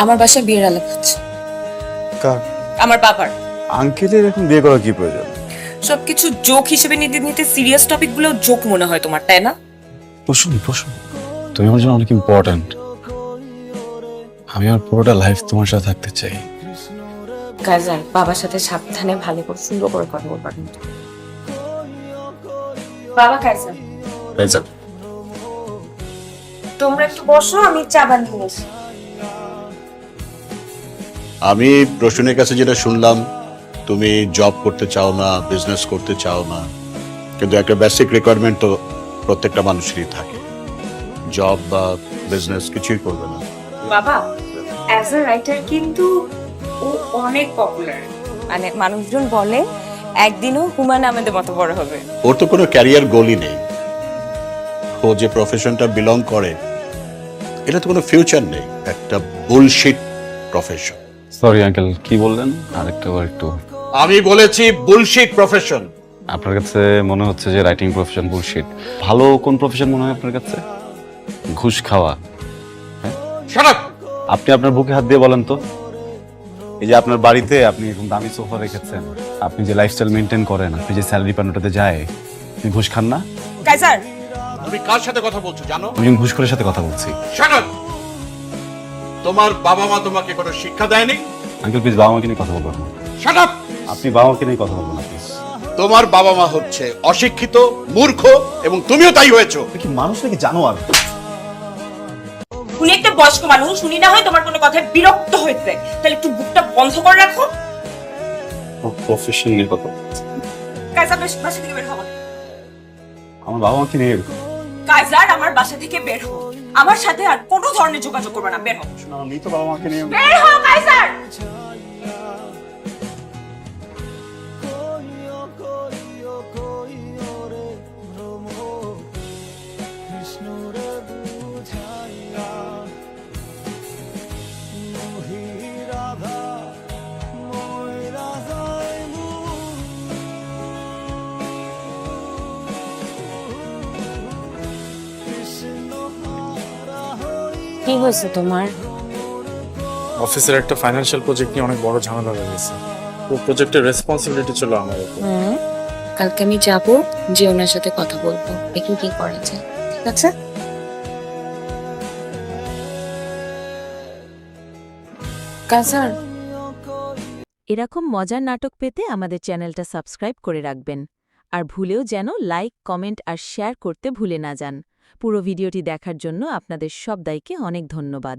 আমার বাসায় বিয়ের আলাপ হচ্ছে। কার? আমার বাবার। আঙ্কেলের এখন বিয়ে করা কি প্রয়োজন? সবকিছু জোক হিসেবে নিতে নিতে সিরিয়াস টপিক গুলো জোক মনে হয় তোমার, তাই না? প্রশ্ন তুমি আমার জন্য অনেক ইম্পর্ট্যান্ট। আমি আমার পুরোটা লাইফ তোমার সাথে থাকতে চাই। কাজান, বাবার সাথে সাবধানে ভালো করে সুন্দর করে কথা বলবা কিন্তু। বাবা কাজান, তোমরা একটু বসো, আমি চা বানিয়ে আসি। আমি রোশনের কাছে যেটা শুনলাম, তুমি জব করতে চাও না, বিজনেস করতে চাও না, কিন্তু একটা বেসিক রিকোয়ারমেন্ট তো প্রত্যেকটা মানুষেরই থাকে, জব বা বিজনেস কিছুই করবে না। বাবা অ্যাজ আ রাইটার কিন্তু ও অনেক পপুলার, মানে মানুষজন বলে একদিনও হুমায়ুন আহমেদের মতো বড় হবে। ওর তো কোনো ক্যারিয়ার গোলই নেই। ও যে প্রফেশনটা বিলং করে এটা তো কোনো ফিউচার নেই, একটা বুলশিট প্রফেশন। সরি আঙ্কেল, কি বললেন আরেকটা বার একটু? আমি বলেছি বুলশিট প্রফেশন। আপনার কাছে মনে হচ্ছে যে রাইটিং প্রফেশন বুলশিট। ভালো কোন প্রফেশন মনে হয় আপনার কাছে? ঘুষ খাওয়া। Shut up! আপনি আপনার বুকে হাত দিয়ে বলেন তো, এই যে আপনার বাড়িতে আপনি এরকম দামি সোফা রেখেছেন, আপনি যে লাইফস্টাইল মেনটেন করেন, আপনি যে স্যালারি পান ওটাতে যায়, আপনি ঘুষ খান না? কাজার, তুমি কার সাথে কথা বলছো জানো? আমি ঘুষখোরের সাথে কথা বলছি। Shut up! তোমার বাবা মা তোমাকে কোনো শিক্ষা দেয়নি? আঙ্কেল প্লিজ বাবা মাকে নিয়ে কথা বলবেন না। Shut up! আপনি বাবা মাকে নিয়ে কথা বলবেন না প্লিজ। তোমার বাবা মা হচ্ছে অশিক্ষিত, মূর্খ, এবং তুমিও তাই হয়েছো। কি মানুষ নাকি জানোয়ার? উনি একটা বয়স্ক মানুষ, শুনি না হয় তোমার কোনো কথায় বিরক্ত হয়েছে, তাহলে একটু বুকটা বন্ধ করে রাখো। প্রফেশন নিয়ে কথা। কাজার, বাসা থেকে বের হও। আমার বাবা মাকে নিয়ে কাজার, আমার বাসা থেকে বের হও। আমার সাথে আর কোনো ধরনের যোগাযোগ করবে না, বের হও। আমার মৃত বাবা মাকে নিয়ে বের হও কাজার। কি হয়েছে তোমার? অফিসের একটা ফাইন্যান্সিয়াল প্রজেক্ট নিয়ে অনেক বড় ঝামেলা হয়ে গেছে। ওই প্রজেক্টের রেসপন্সিবিলিটি ছিল আমার উপর। কালকে আমি যাবো, যে ওনার সাথে কথা বলবো, দেখি কি করা যায়। ঠিক আছে? কাজার, এরকম মজার নাটক পেতে আমাদের চ্যানেলটা সাবস্ক্রাইব করে রাখবেন আর ভুলেও যেন লাইক, কমেন্ট আর শেয়ার করতে ভুলে না যান। পুরো ভিডিওটি দেখার জন্য আপনাদের সবাইকে অনেক ধন্যবাদ।